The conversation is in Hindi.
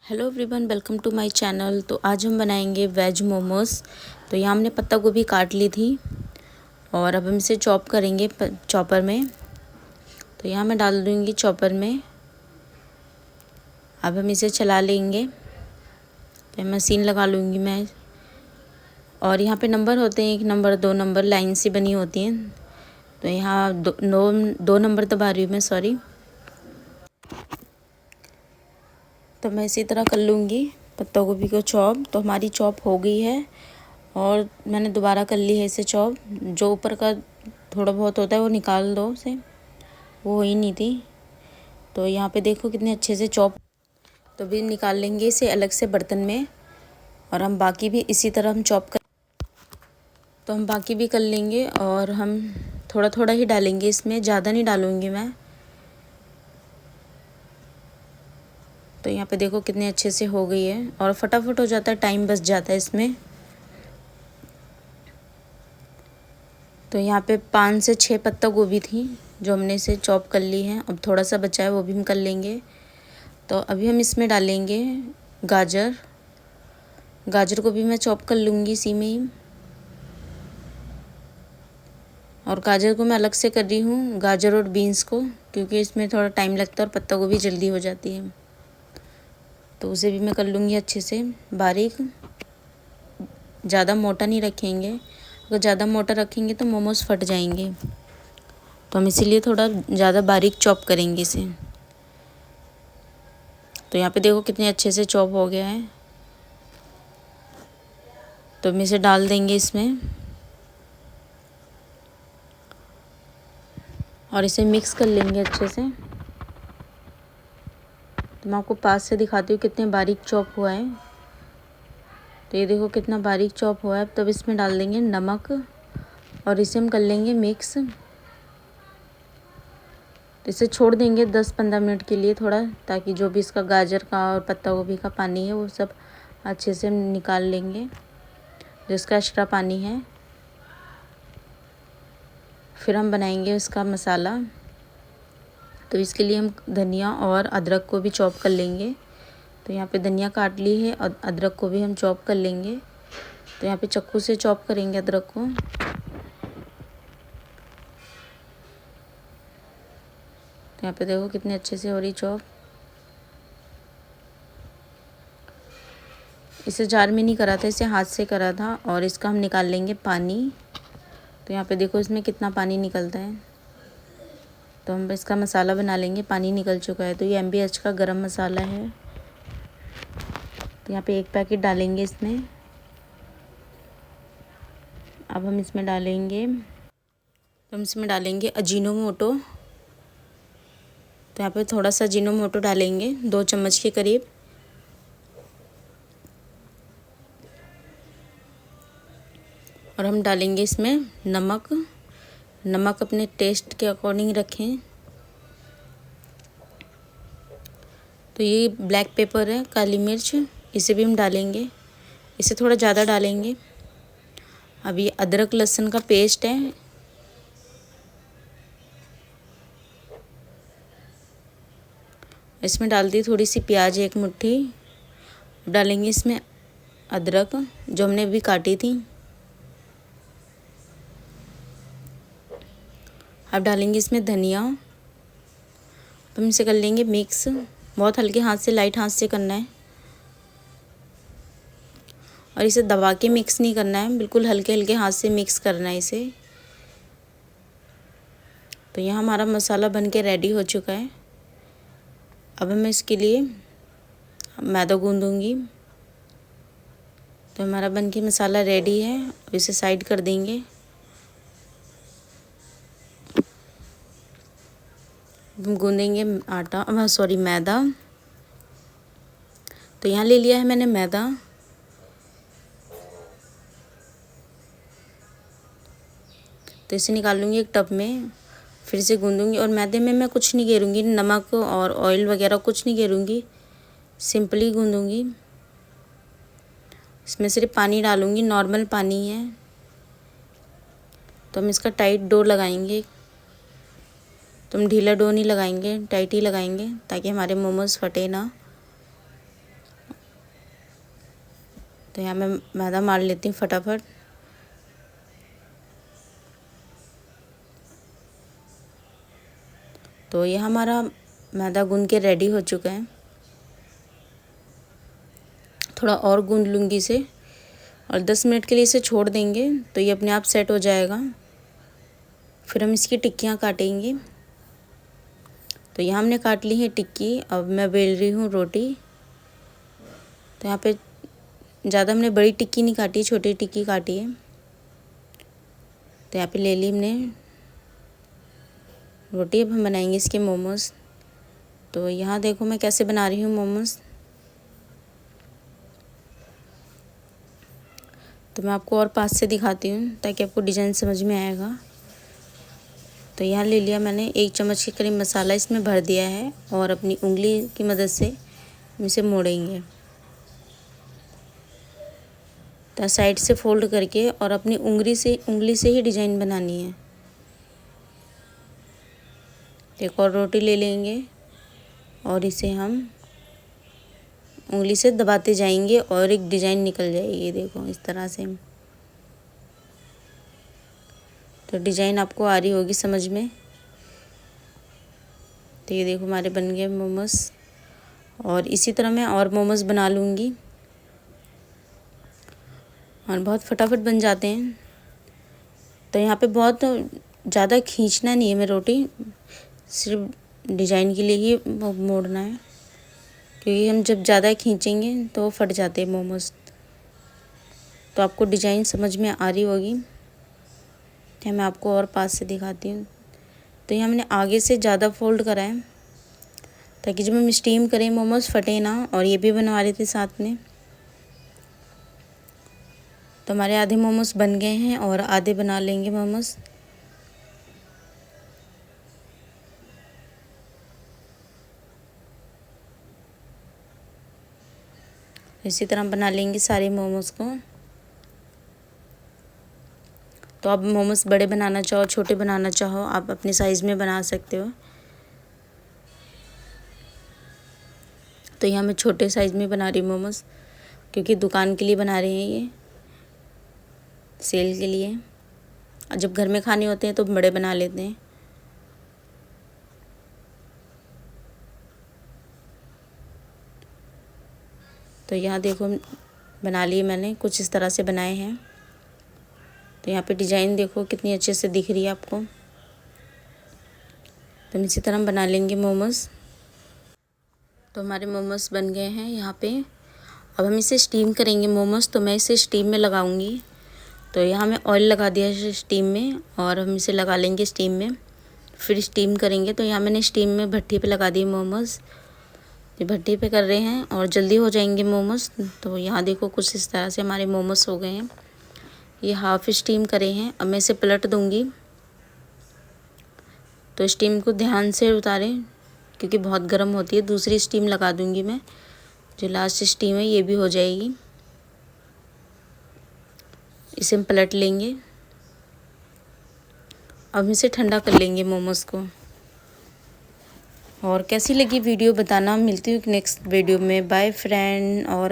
Hello everyone, welcome to my channel. तो आज हम बनाएंगे वेज मोमोज़। तो यहाँ हमने पत्ता गोभी काट ली थी और अब हम इसे चॉप करेंगे चॉपर में। तो यहाँ मैं डाल दूँगी चॉपर में। अब हम इसे चला लेंगे। फिर मशीन लगा लूँगी मैं। और यहाँ पे नंबर होते हैं, 1 नंबर 2 नंबर लाइन से बनी होती हैं। तो यहाँ दो नंबर दबा रही हूँ मैं, सॉरी। तो मैं इसी तरह कर लूँगी पत्ता गोभी को चॉप। तो हमारी चॉप हो गई है और मैंने दोबारा कर ली है इसे चॉप। जो ऊपर का थोड़ा बहुत होता है वो निकाल दो उसे, वो हो ही नहीं थी। तो यहाँ पे देखो कितने अच्छे से चॉप। तो भी निकाल लेंगे इसे अलग से बर्तन में और हम बाकी भी इसी तरह हम चॉप कर। तो हम बाकी भी कर लेंगे और हम थोड़ा थोड़ा ही डालेंगे इसमें, ज़्यादा नहीं डालूँगी मैं। तो यहाँ पे देखो कितने अच्छे से हो गई है और फटाफट हो जाता है, टाइम बच जाता है इसमें। तो यहाँ पे 5 से 6 पत्ता गोभी थी जो हमने इसे चॉप कर ली है। अब थोड़ा सा बचा है वो भी हम कर लेंगे। तो अभी हम इसमें डालेंगे गाजर। गाजर को भी मैं चॉप कर लूँगी इसी में ही। और गाजर को मैं अलग से कर रही हूँ, गाजर और बीन्स को, क्योंकि इसमें थोड़ा टाइम लगता है और पत्ता गोभी जल्दी हो जाती है। तो उसे भी मैं कर लूँगी अच्छे से बारीक। ज़्यादा मोटा नहीं रखेंगे, अगर ज़्यादा मोटा रखेंगे तो मोमोज़ फट जाएंगे। तो हम इसीलिए थोड़ा ज़्यादा बारीक चॉप करेंगे इसे। तो यहाँ पे देखो कितने अच्छे से चॉप हो गया है। तो हम इसे डाल देंगे इसमें और इसे मिक्स कर लेंगे अच्छे से। तो मैं आपको पास से दिखाती हूँ कितने बारीक चॉप हुआ है। तो ये देखो कितना बारीक चॉप हुआ है। अब तब इसमें डाल देंगे नमक और इसे हम कर लेंगे मिक्स। तो इसे छोड़ देंगे 10-15 मिनट के लिए थोड़ा, ताकि जो भी इसका गाजर का और पत्ता गोभी का पानी है वो सब अच्छे से हम निकाल लेंगे, जो इसका एक्स्ट्रा पानी है। फिर हम बनाएंगे उसका मसाला। तो इसके लिए हम धनिया और अदरक को भी चॉप कर लेंगे। तो यहाँ पे धनिया काट ली है और अदरक को भी हम चॉप कर लेंगे। तो यहाँ पे चाकू से चॉप करेंगे अदरक को। तो यहाँ पे देखो कितने अच्छे से हो रही चॉप। इसे जार में नहीं करा था, इसे हाथ से करा था। और इसका हम निकाल लेंगे पानी। तो यहाँ पे देखो इसमें कितना पानी निकलता है। तो हम इसका मसाला बना लेंगे। पानी निकल चुका है। तो ये MBH का गरम मसाला है। तो यहाँ पे 1 पैकेट डालेंगे इसमें। अब हम इसमें डालेंगे अजीनोमोटो। तो यहाँ पे थोड़ा सा अजीनोमोटो डालेंगे, 2 चम्मच के करीब। और हम डालेंगे इसमें नमक। नमक अपने टेस्ट के अकॉर्डिंग रखें। तो ये ब्लैक पेपर है, काली मिर्च, इसे भी हम डालेंगे। इसे थोड़ा ज़्यादा डालेंगे। अब ये अदरक लहसुन का पेस्ट है, इसमें डाल दी थोड़ी सी प्याज, 1 मुट्ठी। डालेंगे इसमें अदरक जो हमने अभी काटी थी। अब डालेंगे इसमें धनिया। अब हम इसे कर लेंगे मिक्स। बहुत हल्के हाथ से, लाइट हाथ से करना है और इसे दबा के मिक्स नहीं करना है, बिल्कुल हल्के हल्के हाथ से मिक्स करना है इसे। तो यहाँ हमारा मसाला बन के रेडी हो चुका है। अब मैं इसके लिए मैदा गूँधूँगी। तो हमारा बन के मसाला रेडी है। अब इसे साइड कर देंगे। हम गूँधेंगे मैदा। तो यहाँ ले लिया है मैंने मैदा। तो इसे निकाल लूँगी एक टब में, फिर से गूँधूँगी। और मैदे में मैं कुछ नहीं घेरूँगी, नमक और ऑयल वगैरह कुछ नहीं घेरूँगी, सिंपली गूँधूँगी। इसमें सिर्फ पानी डालूँगी, नॉर्मल पानी है। तो हम इसका टाइट डो लगाएंगे। तो हम ढीला डो नहीं लगाएंगे, टाइट ही लगाएंगे, ताकि हमारे मोमोज़ फटे ना। तो यहाँ मैं मैदा मार लेती हूँ फटाफट। तो ये हमारा मैदा गूंद के रेडी हो चुका है। थोड़ा और गूंद लूँगी इसे और 10 मिनट के लिए इसे छोड़ देंगे तो ये अपने आप सेट हो जाएगा। फिर हम इसकी टिक्कियाँ काटेंगे। तो यहाँ हमने काट ली है टिक्की। अब मैं बेल रही हूँ रोटी। तो यहाँ पे ज़्यादा हमने बड़ी टिक्की नहीं काटी, छोटी टिक्की काटी है। तो यहाँ पे ले ली हमने रोटी। अब हम बनाएंगे इसके मोमोज़। तो यहाँ देखो मैं कैसे बना रही हूँ मोमोज़। तो मैं आपको और पास से दिखाती हूँ ताकि आपको डिज़ाइन समझ में आएगा। तो यहाँ ले लिया मैंने 1 चम्मच के करीब मसाला इसमें भर दिया है और अपनी उंगली की मदद से हम इसे मोड़ेंगे। तो साइड से फोल्ड करके और अपनी उंगली से ही डिज़ाइन बनानी है। एक और रोटी ले लेंगे और इसे हम उंगली से दबाते जाएंगे और एक डिज़ाइन निकल जाएगी। देखो इस तरह से। तो डिज़ाइन आपको आ रही होगी समझ में। तो ये देखो हमारे बन गए मोमोज़ और इसी तरह मैं और मोमोज़ बना लूँगी और बहुत फटाफट बन जाते हैं। तो यहाँ पे बहुत ज़्यादा खींचना नहीं है मैं रोटी, सिर्फ डिज़ाइन के लिए ही मोड़ना है, क्योंकि हम जब ज़्यादा खींचेंगे तो वो फट जाते हैं मोमोज़। तो आपको डिज़ाइन समझ में आ रही होगी। तो मैं आपको और पास से दिखाती हूँ। तो यहाँ मैंने आगे से ज़्यादा फोल्ड करा है ताकि जब हम स्टीम करें मोमोज़ फटे ना। और ये भी बनवा रहे थे साथ में। तो हमारे आधे मोमोज़ बन गए हैं और आधे बना लेंगे मोमोज़। इसी तरह बना लेंगे सारे मोमोज़ को। तो आप मोमोज़ बड़े बनाना चाहो छोटे बनाना चाहो आप अपने साइज़ में बना सकते हो। तो यहाँ मैं छोटे साइज़ में बना रही हूँ मोमोज़, क्योंकि दुकान के लिए बना रहे हैं, ये सेल के लिए। और जब घर में खाने होते हैं तो बड़े बना लेते हैं। तो यहाँ देखो बना लिए मैंने, कुछ इस तरह से बनाए हैं। तो यहाँ पे डिज़ाइन देखो कितनी अच्छे से दिख रही है आपको। तो इसी तरह हम बना लेंगे मोमोज़। तो हमारे मोमोज़ बन गए हैं यहाँ पे। अब हम इसे स्टीम करेंगे मोमोज़। तो मैं इसे स्टीम में लगाऊंगी। तो यहाँ मैं ऑयल लगा दिया है स्टीम में और हम इसे लगा लेंगे स्टीम में, फिर स्टीम करेंगे। तो यहाँ मैंने स्टीम में भट्टी पे लगा दिए मोमोज़। ये भट्टी पे कर रहे हैं और जल्दी हो जाएंगे मोमोज़। तो यहाँ देखो कुछ इस तरह से हमारे मोमोज़ हो गए हैं। ये हाफ़ स्टीम करे हैं। अब मैं इसे पलट दूँगी। तो स्टीम को ध्यान से उतारें क्योंकि बहुत गर्म होती है। दूसरी स्टीम लगा दूँगी मैं, जो लास्ट स्टीम है ये भी हो जाएगी। इसे हम पलट लेंगे। अब इसे ठंडा कर लेंगे मोमोज़ को। और कैसी लगी वीडियो बताना। मिलती हूँ नेक्स्ट वीडियो में। Bye friend. और